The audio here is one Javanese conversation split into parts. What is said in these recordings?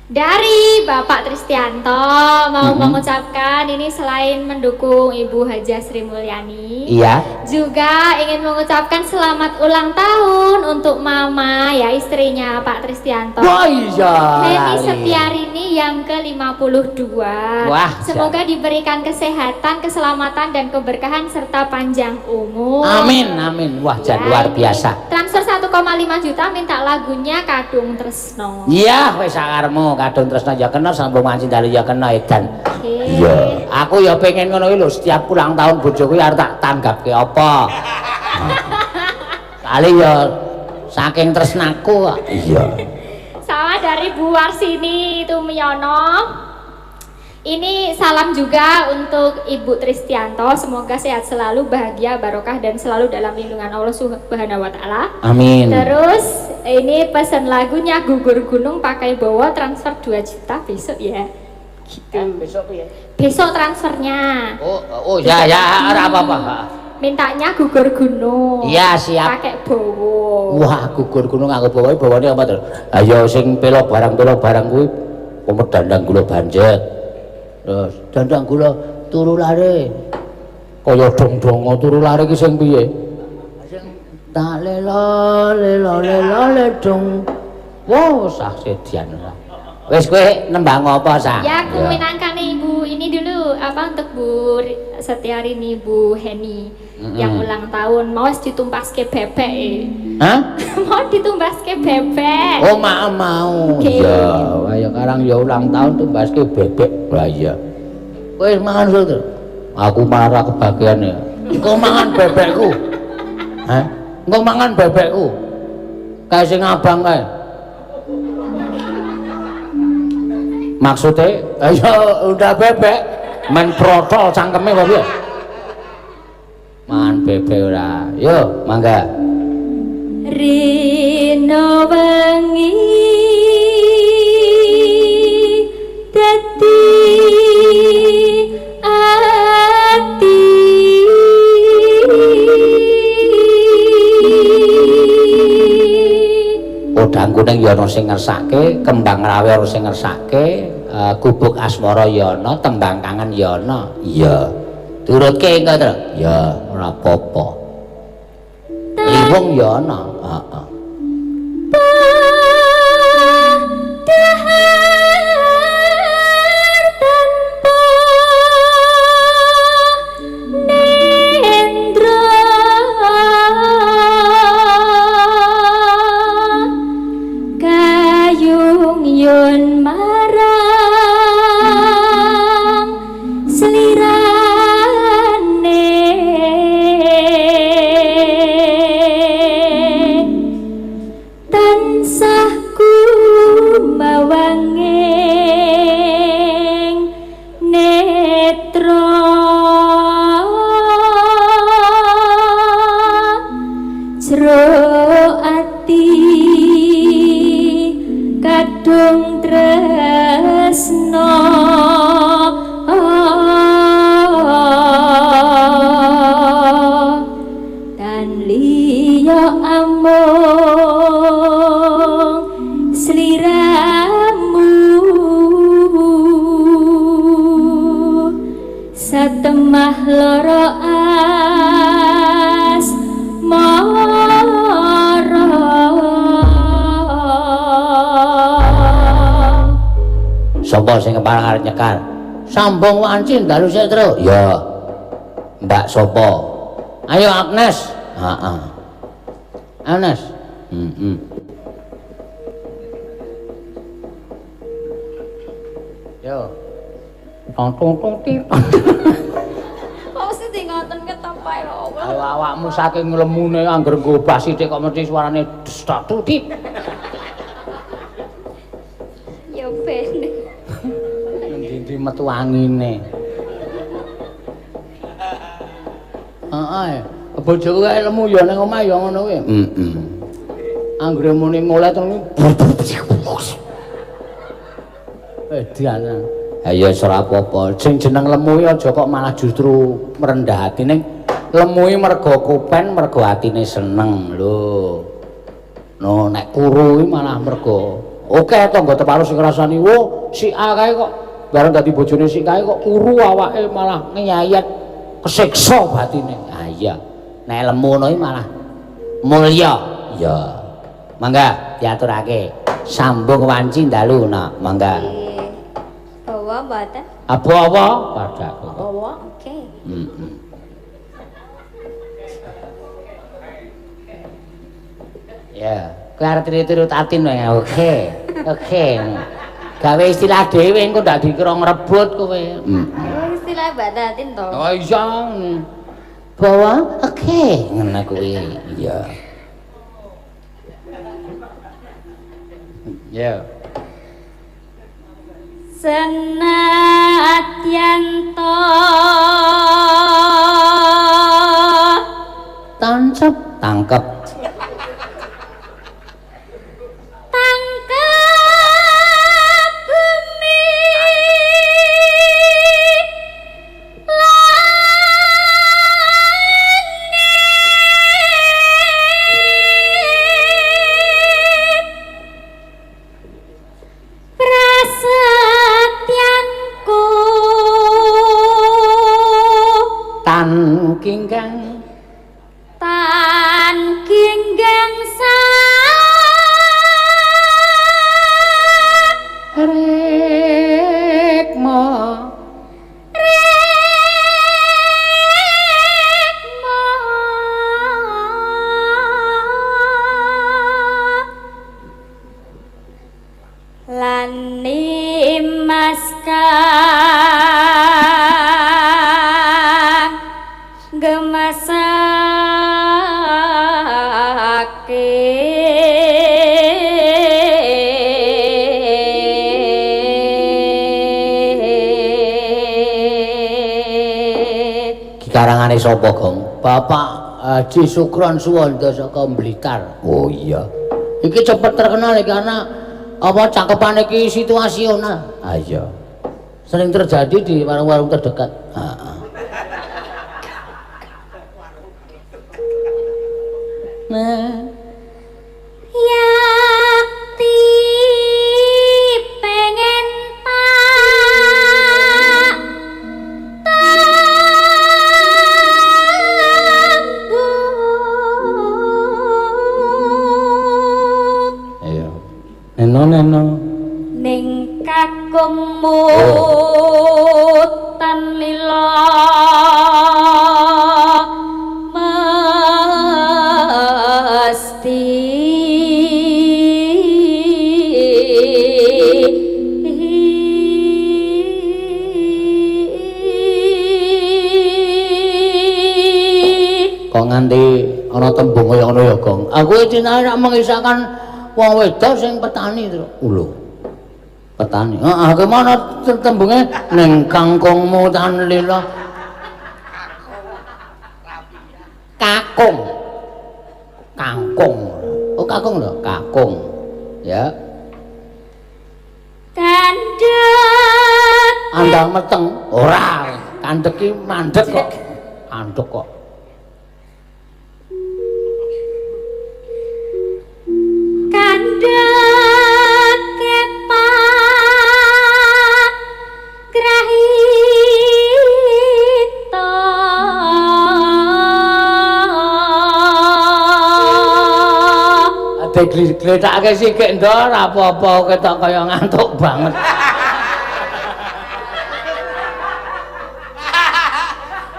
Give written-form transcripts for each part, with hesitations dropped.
Dari Bapak Tristianto mau mengucapkan ini selain mendukung Ibu Hajah Sri Mulyani, iya, juga ingin mengucapkan selamat ulang tahun untuk Mama ya istrinya Pak Tristianto. Wah iya. Heni Setiarini yang ke-52. Wah, semoga diberikan kesehatan, keselamatan dan keberkahan serta panjang umur. Amin, amin. Wah, Ya, luar biasa. Transfer 1,5 juta minta lagunya Kadung Tresno. Iya, wis sakarmu kadung tresno ya kena sambung mancing dari ya kena edan. Oke. Iya, aku ya pengen ngono iki lho, setiap ulang tahun bojoku ya arep tak tanggapke apa. Kali ya saking tresnaku kok. Iya. Sama dari Bu Warsini Tumiono. Ini salam juga untuk Ibu Tristianto, semoga sehat selalu, bahagia, barokah dan selalu dalam lindungan Allah Subhanahu wa taala. Amin. Terus ini pesan lagunya Gugur Gunung pakai bawa transfer 2 juta besok ya. Gitu. Besok ya. Besok transfernya. Oh ya ya ora apa-apa. Mintanya Gugur Gunung. Iya, siap. Pakai bawa. Wah, gugur gunung aku bawane apa to? Ayo sing pelo barang kuwi umet dandang kula banjet. Terus dandang kula turu lare. Kaya dong-dongo turu lare ki sing piye? Sing tak lelo dong. Wah, sah sedian. Wis kowe nembang apa sah? Ya, aku minangkan Ibu ini dulu apa untuk Bu Setiarini Bu Heni yang ulang tahun mau ditumpaske bebek. Hah? Mau ditumpaske bebek. Oh, mau. Okay. Ya, ayo karang ya ulang tahun tumbaske bebek. Lah iya. Wis mangan sudah. Aku marah kebagian ya. Engko mangan bebekku. Hah? Engko mangan bebekku. Kae sing abang kae. Maksudnya, ayo udah bebek, main protol cangkeme kok piye? Mangan bebek ora. Yo, mangga. Rino wengi dadi ati Odangku ning ya ana sing ngersake, kembang rawe ana sing ngersake, gubuk asmara ya ana, tembang kangen ya ana. Iya. Turutke engko to? Ya, ora apa-apa. Liwung ya ana. Heeh. Yun marang selirane tansah kumawanging netra jero ati kadung tresno dan liya amung sliramu satemah loro Sapa sing kepala arep nyekar? Sambung wanci dalu sik terus. Ya. Mbak sapa? Ayo Agnes. Heeh. Agnes. Yo. Tong tit. kok sing ngoten ketapai lho. Ayo awakmu saking lemune angger ngobah sithik kok mesti suarane tit. Ya ben. Ndi metu angine. Heeh. Bojoku kae lemu ya ning omah ya ngono kuwi. Anggere muni mulai to dianan. Ya ora apa-apa. Sing jeneng lemu aja kok malah justru merendah hati ning lemu mergo kupen, mergo atine seneng lho. No nek kuru malah mergo Oke tangga teparo sing ngrasani, "Wo, si A kae kok bareng dadi bojone si kae kok uru awake malah ngeyayat kesiksa batine." Ah iya. Nek lemu ngono malah mulya. Iya. Mangga diaturake. Sambung wanci dalu nak. Mangga. Bawa mboten? Apa-apa padaku. Bawa, oke. Ya, kowe arep turut atin wae. Oke. Oke. Gawe istilah dhewe engko ndak dikira ngrebut kowe. Istilah batatin to. Oh iya. Bawa oke ngono kuwi. Iya. Ya. Senadyanto Tancep tangkep. Tangkep bumi prasetyanku Tan kingkang tan genggang rekma lan nimas gemasake karangane sapa, Gong? Bapak Haji Sukron Suwondo saka Blitar. Oh iya. Iki cepet terkenal iki karena apa cakepane iki situasional. Ah iya. Sering terjadi di warung-warung terdekat. Heeh. Nah, yakti pengen ayo. Neno. ning kakungmu tan lila mesti kok nganti ana tembung kaya ngono ya, Gong. Aku iki nek mengisahkan wong wedok sing petani terus. Lho. Petani. Heeh, kemana tembunge ning kangkungmu tan lila. Kakung. Kangkung. Oh, kakung lho, kakung. Ya. kandhek Andang meteng. Ora, kandhek iki mandek kok. Andek kok. kandhek kepak grahita Ade gletake sikik ndor apa-apa ketok kaya ngantuk banget.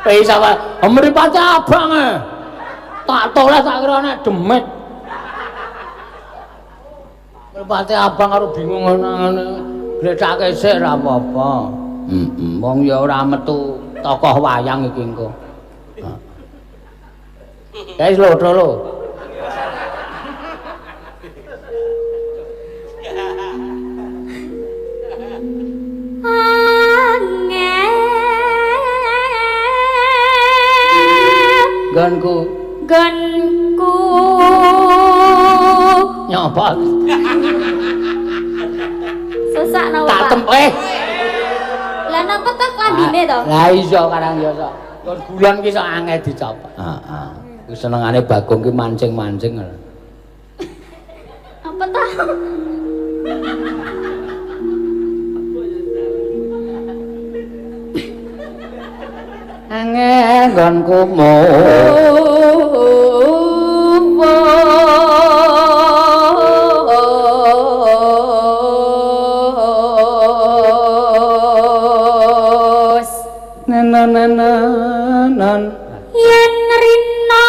Bisa wae, mripate abang e. Tak toleh tak kira nek demit. Mripate abang karo bingung ngene. Gletake sik ora apa-apa. Wong ya ora metu tokoh wayang iki engko. Guys lho, lho. Gonku nyapa sesak napa tak Pak? tempe Lah napa to klambine to? lah iya karang ya sok kon bulan ki sok angel dicopot heeh ku senengane Bagong ki mancing-mancing Apa to? nggonku mu nan yen rina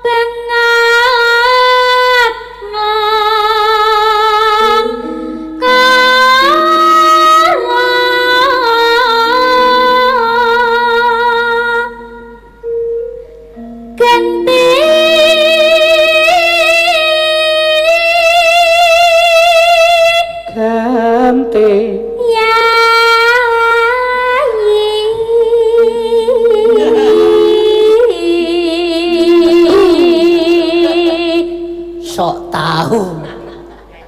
banget ganti ganti sok tahu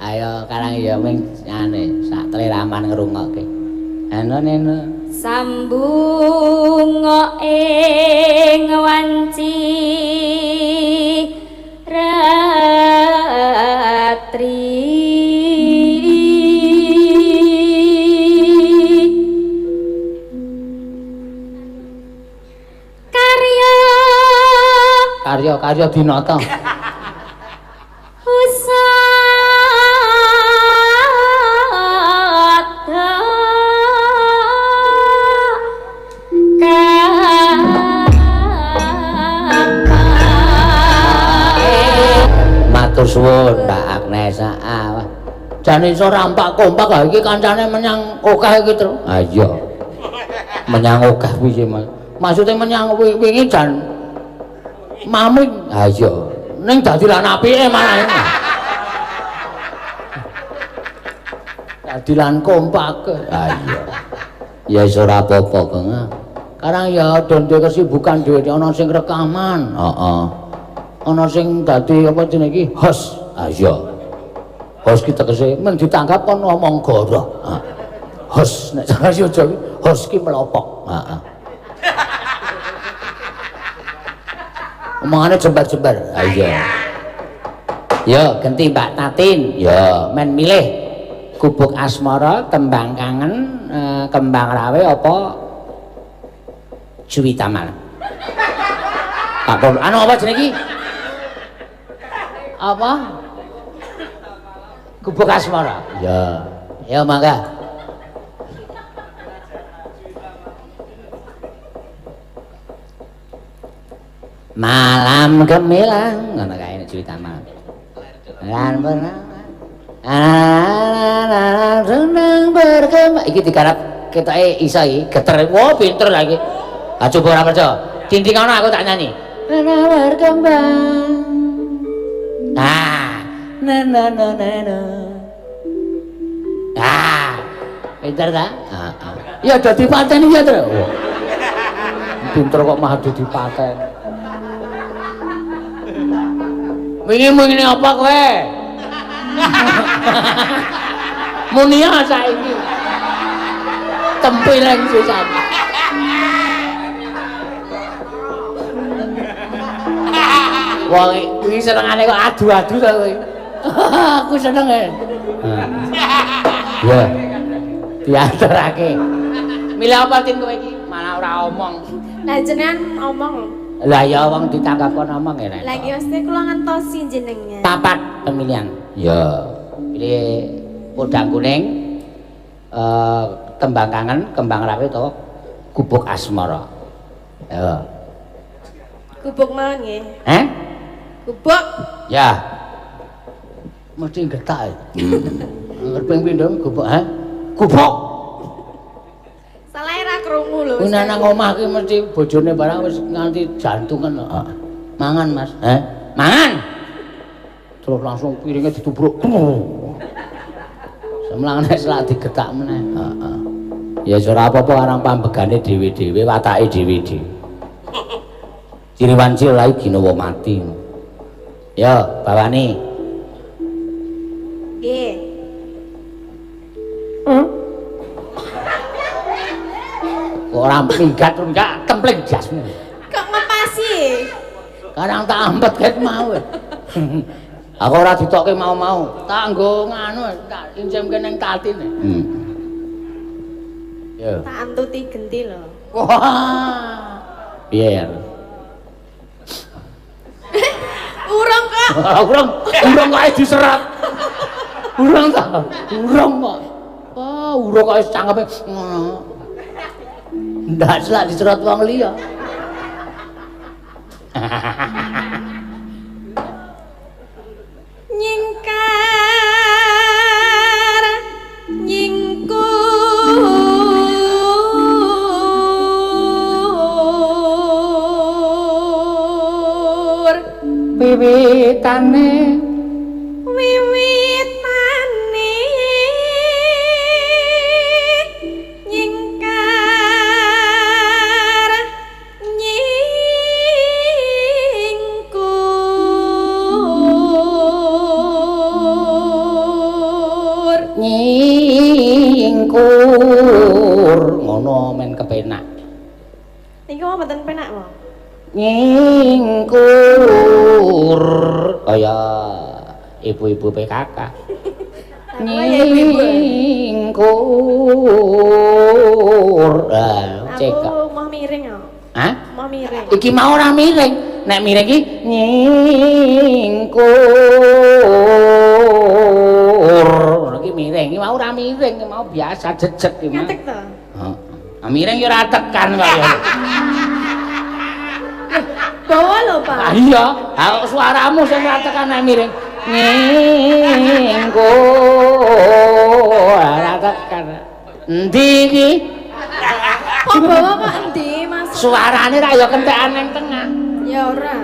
ayo karang ya ming ane sak tleraman ngrungokke ana sambung ing wanci ratri karya dinata matur suwun Mbak Agnes. Jane iso rampak kompak ha iki kancane menyang okah iki terus. Ha iya. Menyang okah piye Mas? Maksude menyang wingi jan mamit. Ha iya. Ning dadi lan apike malah ini. Dadi lan kompak. Ha iya. Ya iso ora apa-apa, Kang. Karang ya don duwe kesibukan dhewe ana sing rekaman. Heeh. Ana sing dadi apa jenenge iki host. Ah iya. Host ki tegese men ditangkap kon ngomong goro. Host nek cara Jawa iki host ki melopok. Heeh. Omongane jembar-jembar. Ah iya. Yo ganti Mbak Tatin. Yo men milih Gubuk Asmara, Kembang Kangen, Kembang Rawe apa Juwita Mal. Pak anu apa jenenge iki? Apa? Gubuk Asmara. Ya. Ya mangga. Malam gemilang ngono kae Juwita Mal. Lan bernama renang bergema iki digarap ketoke iso iki geter wo pinter lagi ah coba ora kerja dinding ana aku tak nyanyi renang berkembang nah pinter ta ya dadi paten ya terus pinter kok mah dadi paten wingi apa kowe Munia saiki tempeleng sisan wong iki senengane kok adu-adu ta kowe aku seneng ya diaturake milih apa tin kowe iki malah ora omong lah jenengan omong lah ya wong ditangkap kon omong ya nek lagi mesti kula ngentosi jenengnya papat pemilihan ya pilih Podang Kuning Kembang Kangen Kembang Rawe atau Gubuk Asmara ya gubuk mawon nggih gubuk ya mesti getak ngerti pindho gubuk gubuk salah ra krungu lho kuwi nang omah ki mesti bojone barang wis nganti jantungan mangan Mas mangan terus langsung piringnya ditubruk semlang nek selak digetak meneh ya ora apa-apa arang pambegane dhewe-dhewe watake dhewe-dhewe ciri wancil lae ginawa mati ya bawane nggih kok ora minggat enggak kempling jasmu kok ngepasi kadang tak ampet ket mau aku ora ditokke mau-mau tak nggo nganu tak injemke ning tatine ya tak antuti genti lho Wah. Piye? Urung kok. Urung kok diserat. Urung ta? Urung kok. Wah, urung kok cangkepe ngono. Ndak selak diserat wong liya. Nyingkar nyingkur Wiwitane nyingkar nyingkur ngono men kepenak. Niki mau mboten penak mo. Nyingkur kaya ibu-ibu PKK. Nyingkur. Cek. Aku mau miring kok. Hah? Mau miring. Iki mau ora miring. Nek miring iki nyingkur. Iki miring, iki mau ora miring, iki mau biasa jejeg iki. Nyatek to. Heeh. Nah, miring ya ora tekan kok ya. Bawa lho, Pak. Ah iya, suaramu sing ora tekan nek miring. Nyingkur. Ora tekan. Endi iki? Kok bawa kok endi, Mas? Suarane ra ya kentekan ning tengah. Ya ora.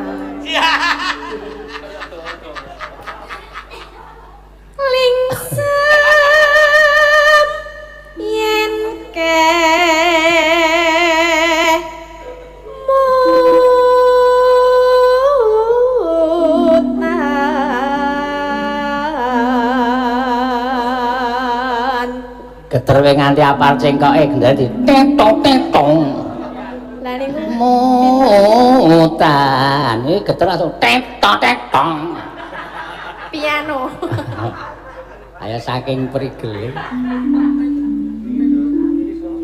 Lingsem yen mutan. Geter we nganti apal cengkoke gendal di tetong tetong. Lah niku Mutan. Iki geter langsung tetong tetong. piano. Ayo saking prigel.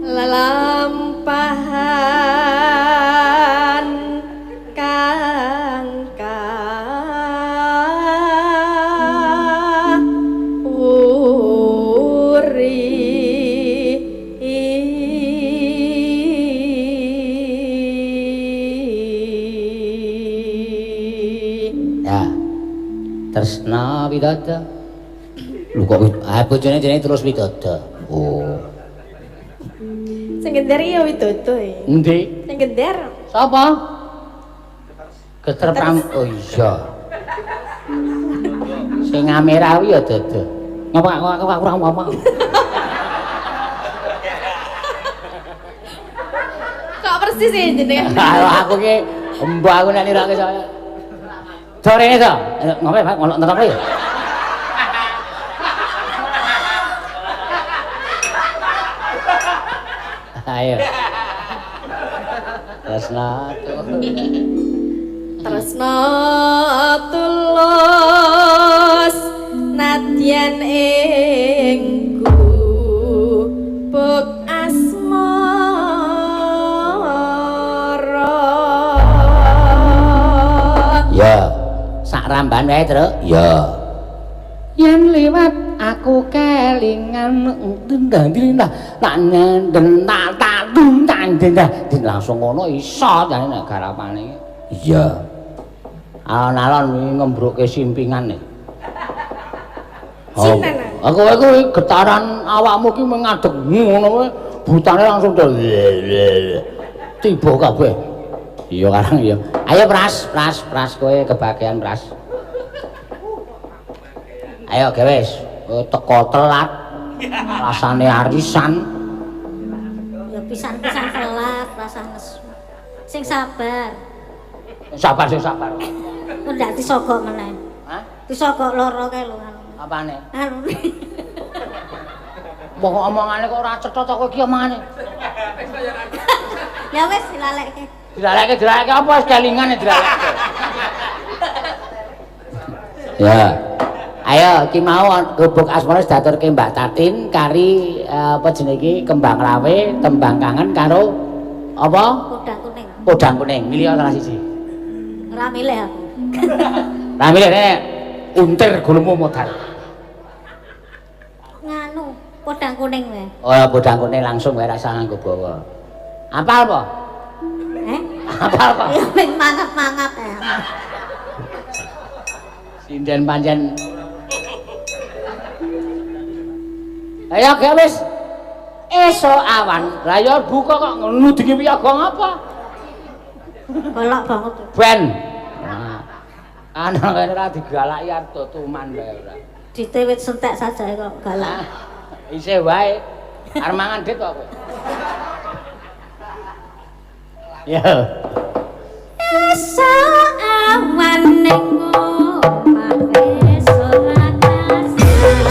Lelampahan kang Ya. Tresna Widodо. Lho kok bojone jenenge terus Widodо. Oh. Sing gender ya Widodo e. Endi? Sing gender Sapa? Geter pram. Oh iya. Sing ngamerawi ya Dodo. Ngapa kurang apa? kok persis ya jenengan. Kalau aku ki mbok aku nek nirake saya. Dorene to. Ngopo Pak? Ngono nonton apa ya? Ayo. Tresna tulus nadyan ing gubuk asmara. Ya, sak ramban wae, Truk. Ya. Yen liwat aku kelingan ndang-ndang tak nyenden tak langsung ngono iso jane nek garapane. Iya. Alon-alon wingi ngembrukke simpingane. Sinten? Aku kuwi getaran awakmu ki mengadeg ngono wae butane langsung tiba kabeh. Iya karang iya. Ayo pras kowe kebagian pras. Ayo gewes, teko telat. Rasane arisan. Ya pisan-pisan telat rasane. Sing sabar. Sabar. Ndak disogok meneh. Hah? Disogok loro kae lho. Apane? Anu. Mbok omongane kok ora cetha to kowe iki omongane. Ya wis dilalekke. Dilalekke apa wis kelingane dilalekke. Ya. Ayo ki mau gubuk asmara diaturke Mbak Tatin kari apa jenenge iki kembang lawe tembang kangen karo Apa? Kodang kuning. Kodang kuning. Milih salah siji. Ora milih aku. Lah milih nek untir gulumu modal. Nganu, kodang kuning wae. Oh, kodang kuning langsung wae rasa nganggo bawa. Apal apa? Apal apa? Ya ming mangap-mangap ya. Sinden pancen. Ayo ge wis esuk awan. Lah ya buka kok nudingi piyaga ngapa? Golok banget. Ben. Ana kene ora digalaki arep tuman wae ora. Ditewit sentek saja kok galak. Isih wae. Arep mangan dit kok kowe. Ya. Esok awan ning omah wis ora kasih.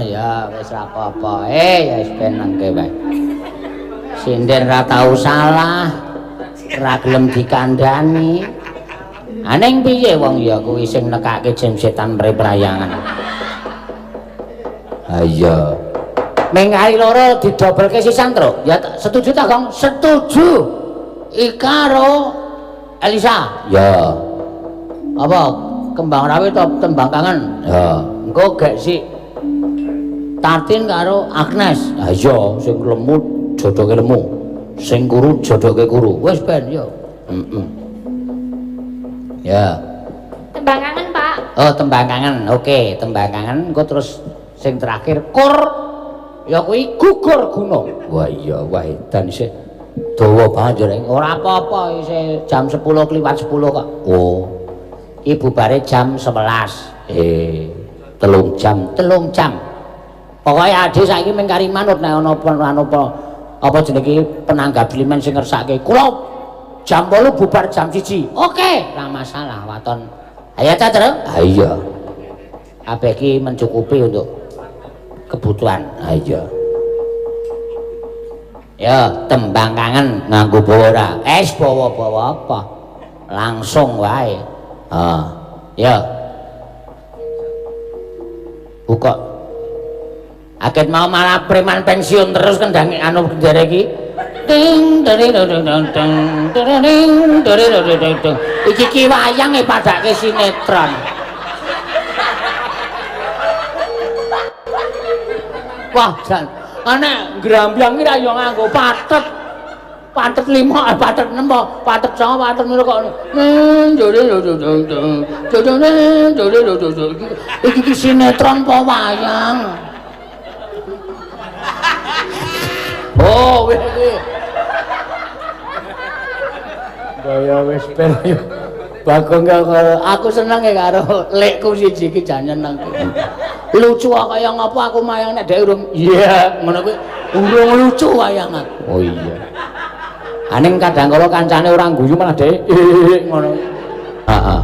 Ya wis ra apa-apa. Ya wis penengke wae. Sinden ra tau salah. Ra gelem dikandhani. Aning piye wong ya kuwi sing nekake jam setan mreprayangan. Ha iya. Ming kali loro didobelke sisan, Truk. Ya setuju ta, Gong? Setuju. Karo Elisa. Ya. Apa kembang rawe to tembang kangen? Ya. Engko gek sik Tartin karo Agnes. Ha iya, sing lemu jodoke lemu. Sing kuru jodoke kuru. Wis ben ya. Ya. Tembang kangen, Pak. Oh, tembang kangen. Oke, tembang kangen. Engko terus sing terakhir kur ya kuwi gugur gunung. Wah iya, wah edan isih dawa banget jare. Ora apa-apa isih jam 10 kliwat 10 kok. Oh. Ibu bare jam 11. Telung jam. Pokoknya ade saiki mung kari manut nek ana apa jenenge penanggap limen sing ngersake. Kula jam 8 bubar jam 1. Oke, ora masalah waton. Ayo ta, Tru? Ha iya. Kabeh iki mencukupi untuk kebutuhan. Ha iya. Ya, tembang kangen nganggo bawa ora? Bawa-bawa apa? Langsung wae. Ya. Buka. Aket mau malah preman pensiun terus kendangi anu bendera iki. Ding dari iki ki wayang padake sinetron. Wah, jan ana ngrambyang iki ra yo nganggo patet. Patet 5, patet 6, patet 9, patet loro kok. Iki sinetron apa wayang? Oh, wis iki. Kaya wis ben yo. Bagong aku seneng karo lekku siji iki jan nyeneng. Lucu kaya ngapa aku mayang nek dhek urung. Iya, ngono kuwi urung lucu wayang aku. Oh iya. Aning kadang kala kancane ora guyu malah dhek ngono. Heeh.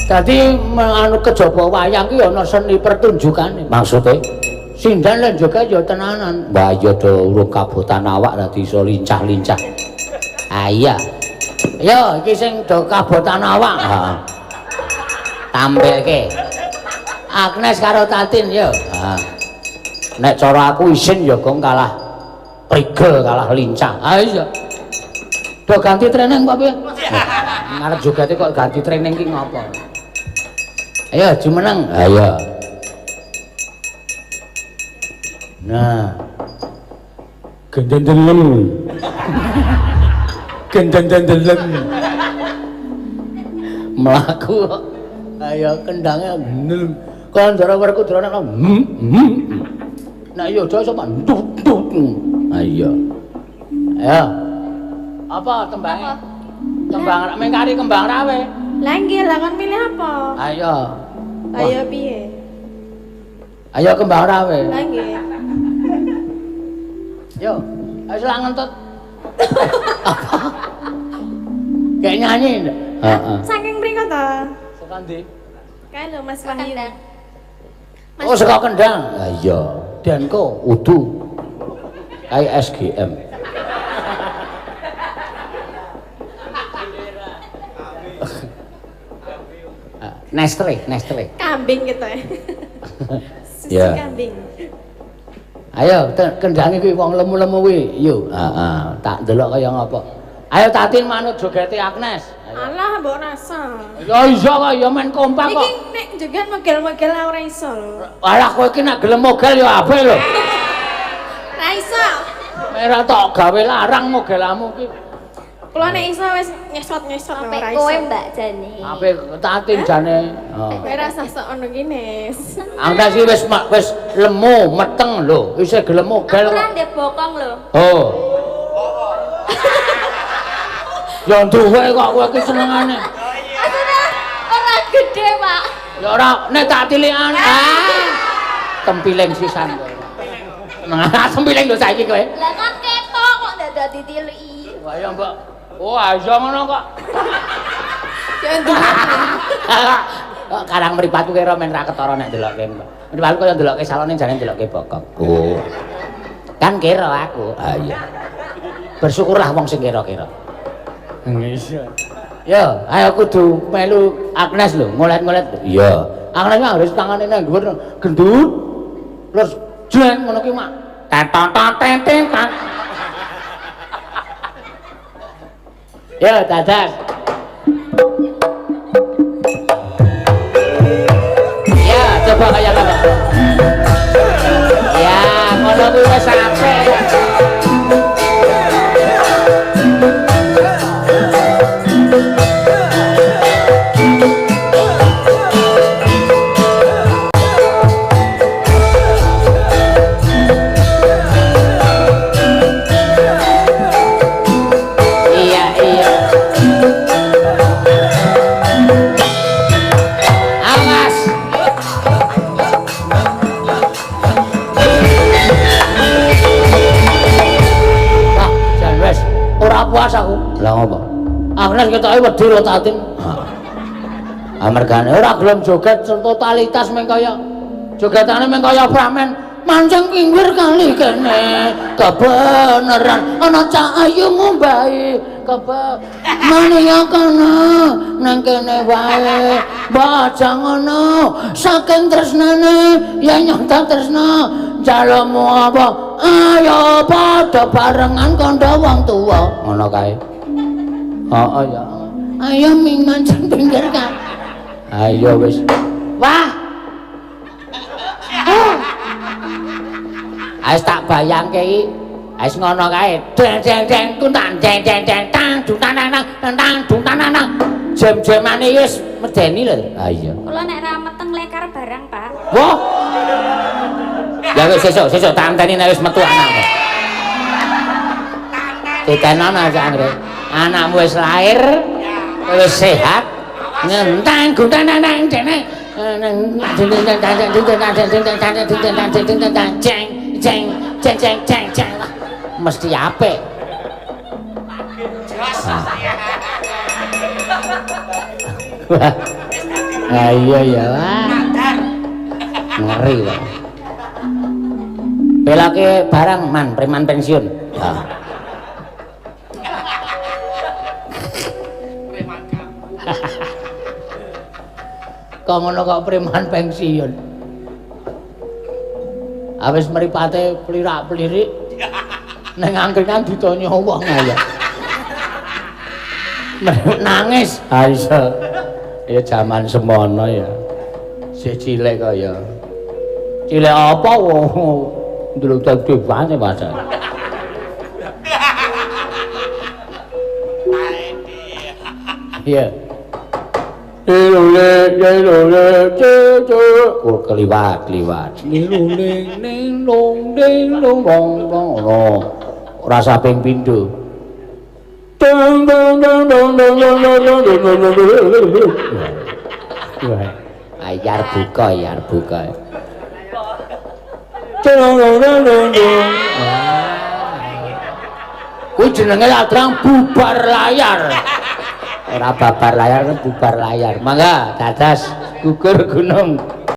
Dadi anu kejaba wayang ki ana seni pertunjukane. Maksude sindan lan joget ya tenanan. Mbah ya do urung kabotan awak dadi iso lincah-lincah. Ah iya. Yo iki sing do kabotan awak. Heeh. Tampilke. Agnes karo Tatin yo. Heeh. Nek cara aku isin ya gong kalah prigel kalah lincah. Ah iya. Do ganti training kok piye? Ngarep jogete kok ganti training ki ngopo? Ayo jumeneng. Ayo. Nah. Gendeng-gendeng. Gendeng-gendeng. Mlaku. Ayo kendangnya ndelem. Kon ndara werku drone kok. Nah iya aja sama ndut. Ayo. Ayo. Apa tembangnya? Kembang mengkari kembang rawe. Lah nggih, lah kon milih apa? Ayo. Ayo piye? Ayo kembang rawe. Lah nggih. Yo, ayo selang ngentut. Apa? Kayak nyanyi ndak? Heeh. Saking mriko to? Saka ndi? Kae lho Mas Wahyu. Oh, saka Kendang. Lah iya, Danko udu. Kayak SGM. Nestle. Kambing gitu ya. Susu Ya. kambing. Ayo, Kendang iki wong lemu-lemu kuwi. Yo, heeh, tak delok kaya ngapa. Ayo Tatin manut jogete Agnes. Alah mbok rasa. Ya iso kok ya men kompak kok. Iki nek joget mogel-mogel ora iso lho. Alah kowe iki nek gelem mogel ya apik lho. Ra iso. Ora tok gawe larang mogelamu ki. Kula nek iso wis nyesot-nyesot Sampai ora kowe iso. Mbak Jani. Apik Tatin jane. Kowe rasa sok ono kene. Angka sih wis lemu, meteng lho. Isih gelem mogel. Aku ora ndek bokong lho. Oh. Ya duwe kok kowe iki senengane. Ora gede, Pak. Ya ora nek tak tilikan. Tempiling sisan kowe. Nah, tempiling lho saiki kowe. Lah kan ketok kok ndak dadi tiliki. Wah ya mbok. Oh, aja ngono kok. Karang mripatku kira men ra ketara nek ndelokke. Mripatku kaya ndelokke salone jane ndelokke bokong. Oh. Kan kira aku. Ah iya. Bersyukurlah wong sing kira-kira. Iya. Ya, ayo kudu melu Agnes lho, ngolet-ngolet. Iya. Agnes harus tangane nang dhuwur gendut. Terus jeng ngono ki mak. Tetot-tetet. Ya, dadak. Ya, coba kaya ngene. Ya, ngono kuwi wis apik. Puas aku. Lah ngopo? Agnes ketoke wedi ro Tatin. Amargane ora gelem joget totalitas meng kaya jogetane meng kaya pramen. Mancing pinggir kali kene kebeneran ana cah ayu ngombahi mania kana nang kene wae baca ngono saking tresnane ya nyata tresna jalomu apa ayo padha barengan kandha wong tuwa ngono kae. Heeh ya. Ayo ming mancing pinggir kan. Ayo wis. Wah. Ais tak bayangke iki. Ais ngono kae. Deng deng deng kuntan deng deng deng tang dutananang tang dutananang. Jam-jamane wis medeni lho. Ha iya. Kula nek ra meteng lekar barang, Pak. Wah. Ya wis sesuk tak anteni nek wis metu anakmu. Ditenon aja anggere. Anakmu wis lair, wis sehat. Ngentang guntanang dene. Mesti apik. Iya ya. Ngeri kok. Belake barang man preman pensiun. Kok ngono kok preman pensiun. Awis mripate plirak-plirik. Ning anggengan ditanya wong ya. Nangis. Ha iso. Ya jaman semono ya. Sik cilik kok ya. Cilik apa wong ndelok dhewe padha. Iya. Oh keliwat. Rasa ping pindho. Ayar buka. Kuwi jenenge ladrang bubar layar. Ora babar layar, bubar layar. Mangga dadas gugur gunung.